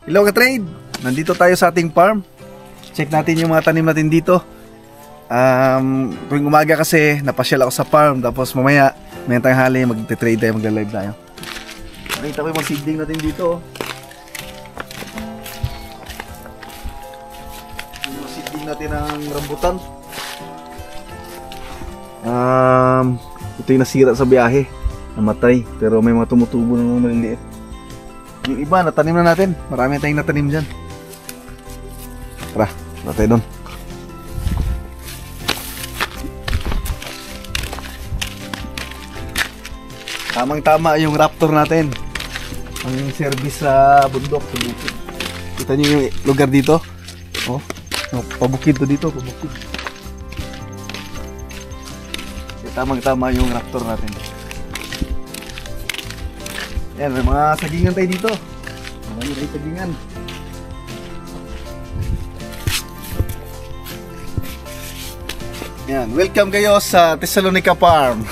Hello ka-trade! Nandito tayo sa ating farm. Check natin yung mga tanim natin dito. Tuwing umaga kasi napasyal ako sa farm. Tapos mamaya, may tanghali, magte-trade tayo, magla-live tayo. Nakita ko yung mga seedling natin dito. Yung mga seedling natin ng rambutan. Ito yung nasira sa biyahe. Namatay. Pero may mga tumutubo ng mga maliliit. Yung iba, natanim na natin. Marami tayong natanim dyan. Tara, tara tayo doon. Tamang-tama yung Raptor natin. Ang service sa bundok, sa bukid. Kita nyo yung lugar dito? Oh, pabukid to dito, pabukid. Tamang-tama yung Raptor natin. Yan, may mga sagingan tayo dito. Marami tayo sagingan. Yan, welcome kayo sa Thessalonica Farm.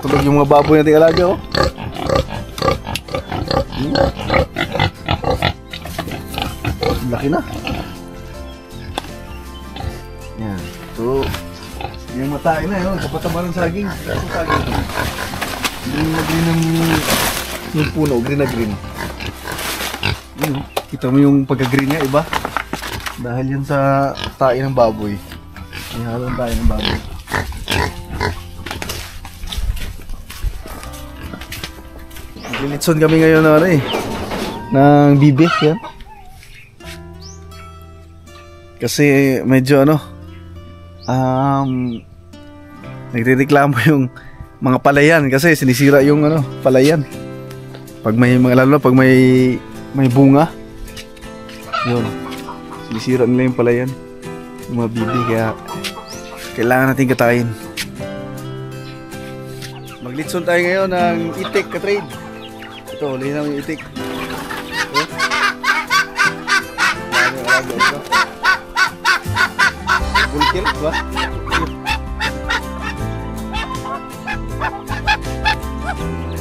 Tulog yung mga baboy natin alaga, oh. Laki na. Yan. So, yung matain na yun, kapataba ng saging. Ito saging. Green na green yung puno, green na green. Yun, kita mo yung pagka-green niya, iba? Dahil yan sa tae ng baboy. May halong tae ng baboy. Maglilitson kami ngayon na ng bibe, yan. Kasi medyo nagrereklamo yung mga palayan kasi sinisira yung palayan. Pag may mga lalo pag may bunga, yun, sinisira nila yung palayan, yung mga bibi, kaya kailangan natin katayin. Maglitson tayo ngayon ng itik ka-trade. Ito, linaw yung itik. Full kill, ba?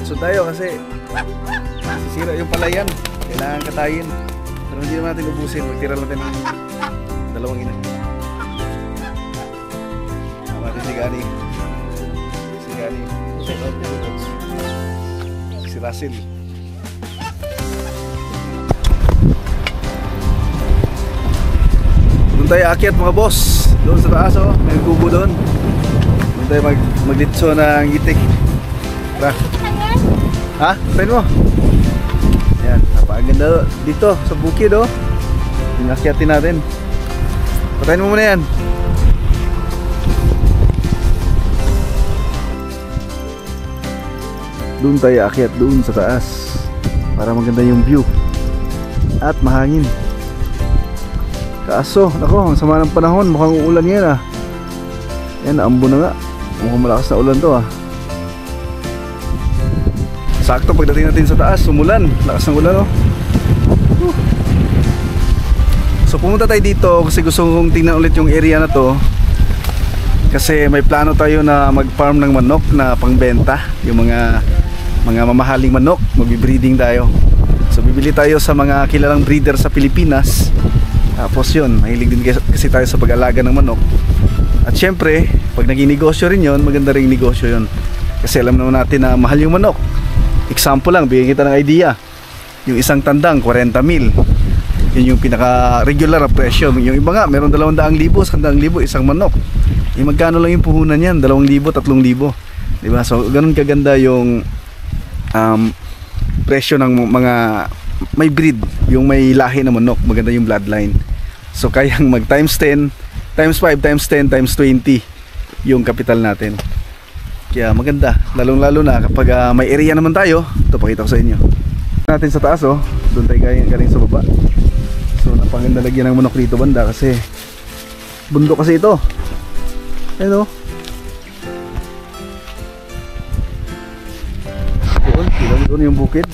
So tayo kasi sisira yung palayan, kailangan katayin. Pero hindi naman natin ubusin, magtira natin ng dalawang ina. Natin si Gani. Si Russell. Doon tayo akyat mga boss. Doon sa taas, oh, may kubo doon. Doon tayo maglitso ng itik. Tara. Ha? Pwede mo? Ayan, napakaganda dito sa bukid, oh. Pinakyatin natin. Patayin mo muna yan. Doon tayo akyat doon sa taas para maganda yung view at mahangin. Kaso, nako, ang sama ng panahon, mukhang uulan ngayon, ah. Yan, naambo na nga. Mukhang malakas na ulan to, ah. Sakto pagdating natin sa taas, umulan. Lakas ng ulan, oh. So pumunta tayo dito kasi gusto kong tingnan ulit yung area na to. Kasi may plano tayo na mag-farm ng manok na pangbenta. Yung mga mamahaling manok, magbi-breeding tayo. So bibili tayo sa mga kilalang breeder sa Pilipinas. Tapos yun, mahilig din kasi tayo sa pag-alaga ng manok. At syempre, pag naging negosyo rin yun, maganda rin negosyo yun. Kasi alam naman natin na mahal yung manok. Example lang, bigyan kita ng idea. Yung isang tandang, 40,000. Yun yung pinaka-regular na presyo. Yung iba nga, meron 200,000, 100,000, isang manok. Yung magkano lang yung puhunan yan, 2,000, 3,000. Diba? So, ganun kaganda yung presyo ng mga may breed, yung may lahi na manok. Maganda yung bloodline. So, kayang mag times 10, times 5, times 10, times 20 yung capital natin. Kaya maganda, lalong-lalo na kapag may area naman tayo. Ito, pakita ko sa inyo. Natin sa taas, oh. Doon tayo galing sa baba. So, napaganda lagyan ng manok dito banda kasi bundok kasi ito. Ayun, oh. Doon yung bukid.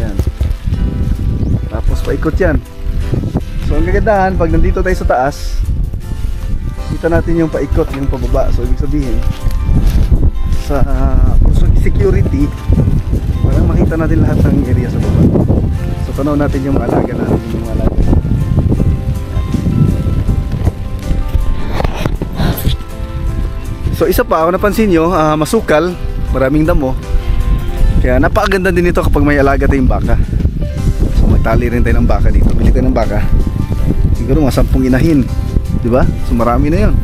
Yan. Tapos paikot yan. So, ang kagandahan, pag nandito tayo sa taas, Kita natin yung paikot, yung pababa. So ibig sabihin sa security, parang makita natin lahat ng area sa baba. So tanaw natin yung mga alaga natin, yung mga alaga. So isa pa, kung napansin nyo, masukal, maraming damo. Kaya napakaganda din ito kapag may alaga tayong baka. So magtali rin tayo ng baka dito. Bili tayo ng baka. Siguro mga 10 inahin, di ba? So marami na yun.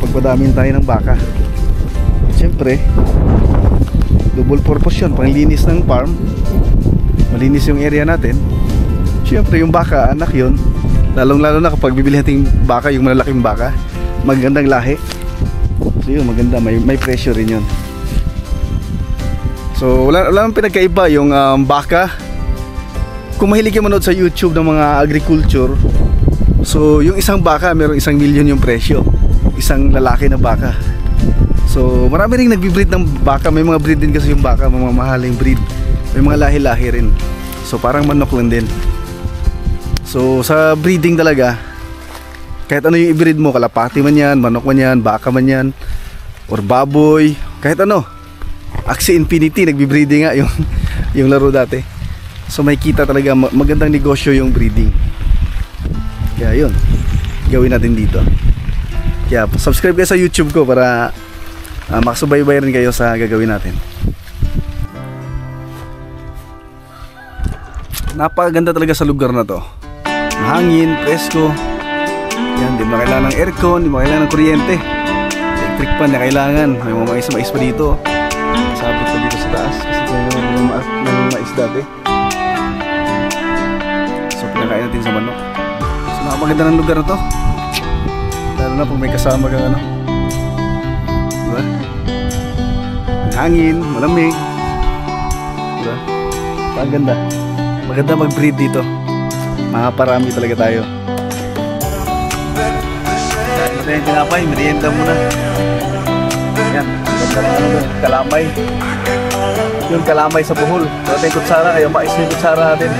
Pagpadamin tayo ng baka. Siyempre, double purpose yun. Panglinis ng farm, malinis yung area natin. Siyempre yung baka, anak yun. Lalong lalo na kapag bibili natin baka, yung malalaking baka, magandang lahi. So yun, maganda, may presyo rin yun. So wala nang pinagkaiba yung baka. Kung mahilig ka manood sa YouTube ng mga agriculture, so yung isang baka merong 1 milyon yung presyo, isang lalaki na baka. So marami ring nagbi-breed ng baka. May mga breed din kasi yung baka, mga mahaling breed. May mga lahi-lahi rin. So parang manok lang din. So sa breeding talaga, kahit ano yung i-breed mo, kalapati man yan, manok man yan, baka man yan, or baboy, kahit ano. Axie Infinity, nagbi-breeding nga yung laro dati. So may kita talaga, magandang negosyo yung breeding. Kaya yun, gawin natin dito. Kaya subscribe kayo sa YouTube ko para makasubaybay rin kayo sa gagawin natin. Napakaganda talaga sa lugar na to. Mahangin, presko. Yan, di mo kailangan ng aircon, di mo kailangan ng kuryente. Electric pan na kailangan. May mga mais pa dito. Sabot pa dito sa taas kasi may mais dati. So pinakain natin sa manok. So napakaganda ng lugar na to. Lalo na pag may kasama kang ano, diba? Hangin, malamig, diba? Paganda. Maganda mag-breed dito. Makaparami talaga tayo. Kain natin yung tinapay, merienda muna. Yan, kalamay. Yung kalamay sa buhol. Ito yung kutsara, kaya mais yung kutsara natin.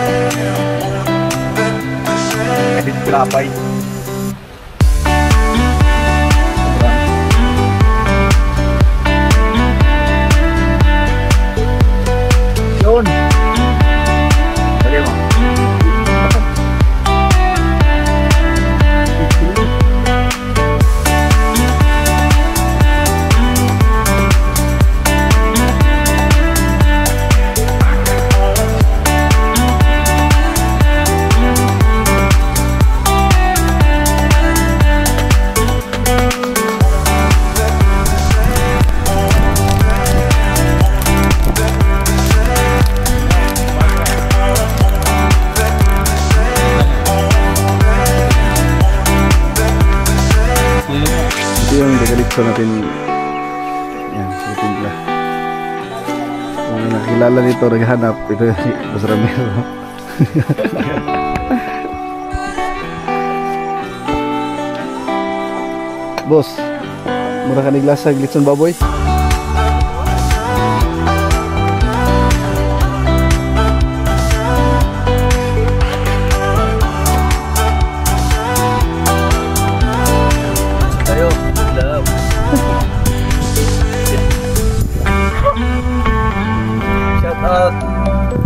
Edit tinapay. Yun. Lagay mo. Yung dekalipso natin, yan, sa timpla. Kung nakilala nito, naghanap, ito si Boss Ramiro. Boss, mura ka naglasag litson baboy?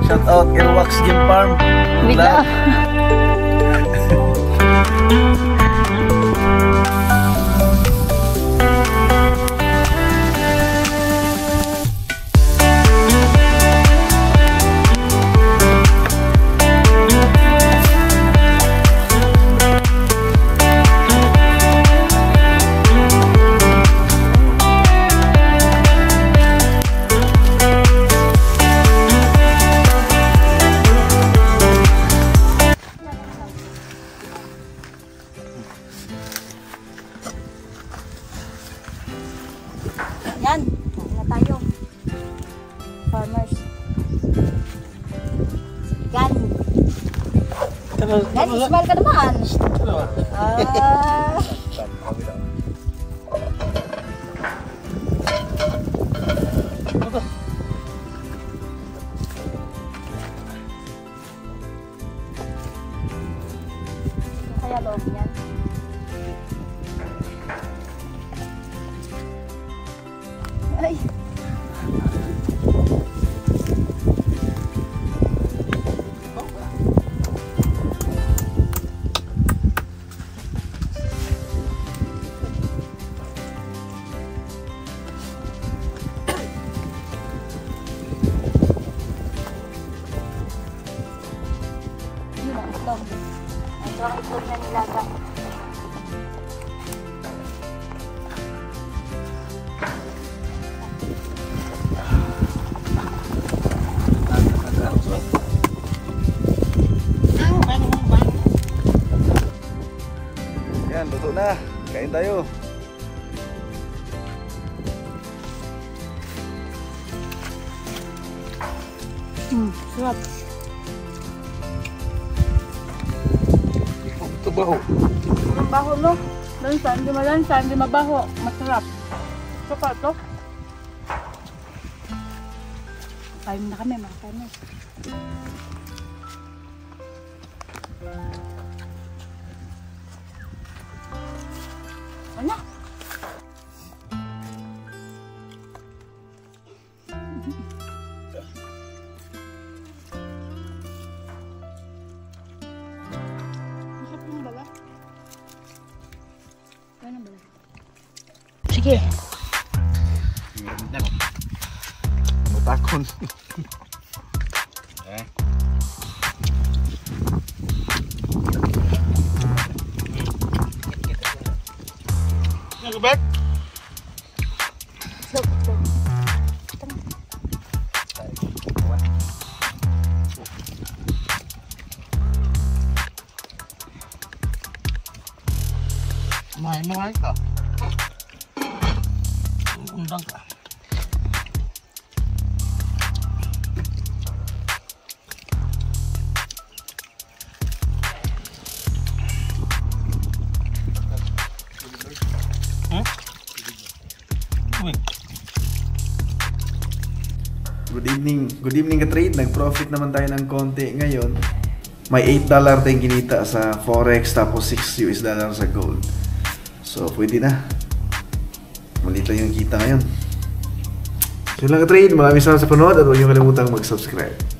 Shout out Airwax Game Farm. Bigla. Yan, na tayo. Farmers. Yan. Yan, smile ka naman. Kaya loob yan. Ay. Yun ang itlog. Ito ang itlog na nilaga. Yan, luto na. Kain tayo. Sarap. Ito baho. Ang baho no? Lansa, hindi malansa, hindi mabaho. Masarap. Ito pa ito. Kain na kami, mga kain. Ano? Masarap yung baga. Ano ba? Sige. Matakon. Nagabek? Slow, slow. Mahal ka. Undang ka. Good evening ka-trade. Nag-profit naman tayo ng konti ngayon. May $8 tayong kinita sa Forex tapos $6 sa gold. So, pwede na. Maliit lang yung kita ngayon. So, yun lang ka-trade. Maraming salamat sa panood at huwag niyo kalimutang mag-subscribe.